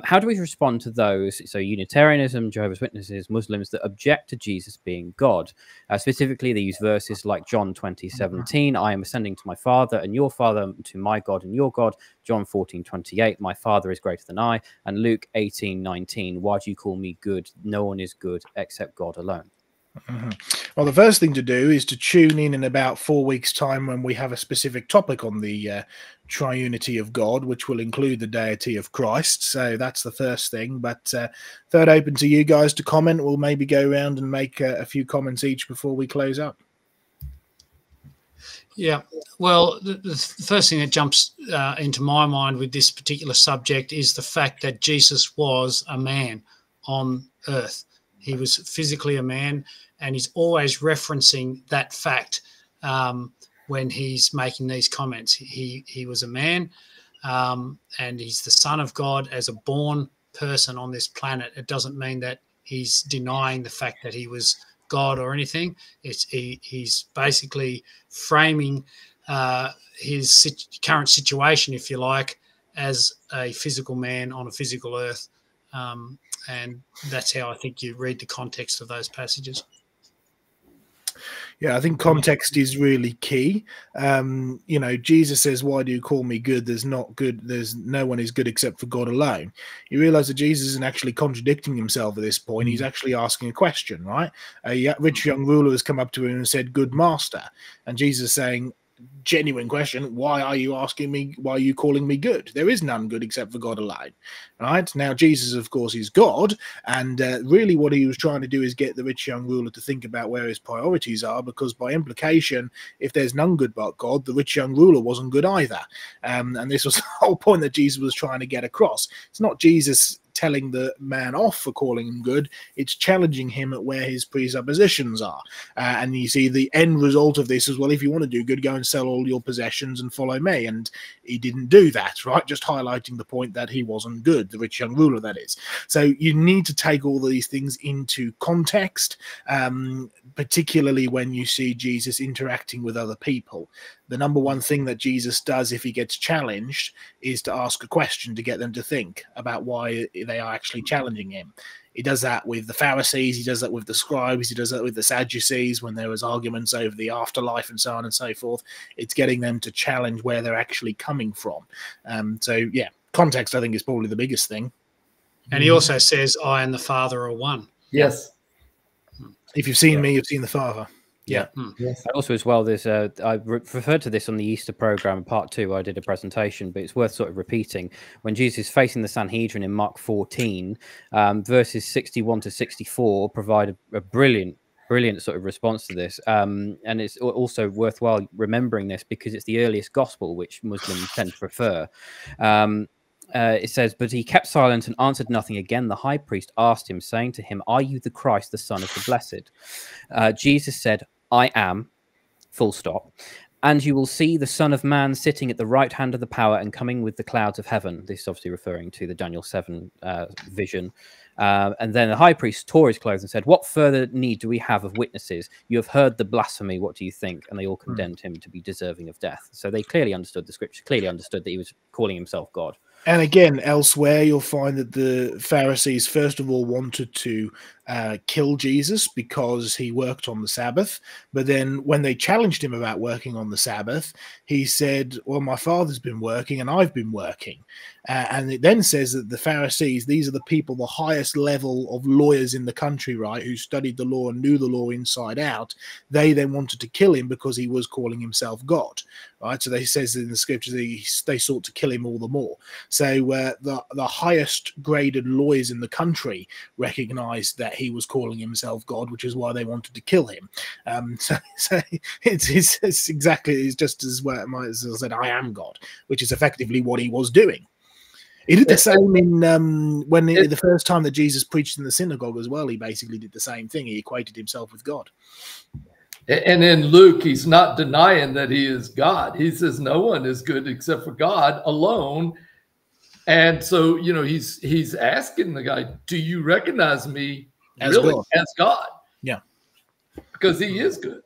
How do we respond to those, so Unitarianism, Jehovah's Witnesses, Muslims, that object to Jesus being God? Specifically, they use verses like John 20:17, I am ascending to my Father and your Father, to my God and your God. John 14:28, my Father is greater than I. And Luke 18:19, why do you call me good? No one is good except God alone. Well, the first thing to do is to tune in about 4 weeks' time when we have a specific topic on the triunity of God, which will include the deity of Christ. So that's the first thing. But third, open to you guys to comment. We'll maybe go around and make a few comments each before we close up. Yeah, well, the first thing that jumps into my mind with this particular subject is the fact that Jesus was a man on earth. He was physically a man, and he's always referencing that fact when he's making these comments. He was a man, and he's the Son of God as a born person on this planet. It doesn't mean that he's denying the fact that he was God or anything. He's basically framing his current situation, if you like, as a physical man on a physical earth. And that's how I think you read the context of those passages. Yeah, I think context is really key. You know, Jesus says, why do you call me good? There's no one is good except for God alone. You realize that Jesus isn't actually contradicting himself at this point. He's actually asking a question, right? A rich young ruler has come up to him and said, good master. And Jesus is saying, genuine question, why are you asking me, why are you calling me good? There is none good except for God alone. Right now, Jesus, of course, is God, and really what he was trying to do is get the rich young ruler to think about where his priorities are, because by implication, if there's none good but God, the rich young ruler wasn't good either. And this was the whole point that Jesus was trying to get across. It's not Jesus telling the man off for calling him good, it's challenging him at where his presuppositions are. And you see the end result of this is, well, if you want to do good, go and sell all your possessions and follow me. And he didn't do that, right? Just highlighting the point that he wasn't good, the rich young ruler, that is. So you need to take all of these things into context, particularly when you see Jesus interacting with other people. The number one thing that Jesus does if he gets challenged is to ask a question to get them to think about why they are actually challenging him. He does that with the Pharisees, he does that with the scribes, he does that with the Sadducees when there was arguments over the afterlife and so on and so forth. It's getting them to challenge where they're actually coming from. So, yeah, context, I think, is probably the biggest thing. And he also says, I and the Father are one. Yes. If you've seen me, you've seen the Father. Yeah. Yes. Also, as well, there's I referred to this on the Easter program, part 2. I did a presentation, but it's worth sort of repeating. When Jesus is facing the Sanhedrin in Mark 14, verses 61 to 64 provide a brilliant sort of response to this. And it's also worthwhile remembering this because it's the earliest gospel, which Muslims tend to prefer. It says, but he kept silent and answered nothing. Again, the high priest asked him, saying to him, are you the Christ, the Son of the Blessed? Jesus said, I am, full stop. And you will see the Son of Man sitting at the right hand of the power and coming with the clouds of heaven. This is obviously referring to the Daniel 7 vision. And then the high priest tore his clothes and said, what further need do we have of witnesses? You have heard the blasphemy. What do you think? And they all condemned him to be deserving of death. So they clearly understood the scripture, clearly understood that he was calling himself God. And again, elsewhere, you'll find that the Pharisees, first of all, wanted to kill Jesus because he worked on the Sabbath. But then when they challenged him about working on the Sabbath, he said, well, my father's been working and I've been working. And it then says that the Pharisees, these are the people, the highest level of lawyers in the country, right, who studied the law and knew the law inside out. They then wanted to kill him because he was calling himself God, right? So they says in the scriptures they sought to kill him all the more. So the highest graded lawyers in the country recognized that he was calling himself God, which is why they wanted to kill him. So it's exactly, it's just as well, might as well said, I am God, which is effectively what he was doing. He did the same in the first time that Jesus preached in the synagogue as well. He basically did the same thing. He equated himself with God. And in Luke, he's not denying that he is God. He says no one is good except for God alone. And so, you know, he's asking the guy, do you recognize me as really God? As God? Yeah. Because he is good.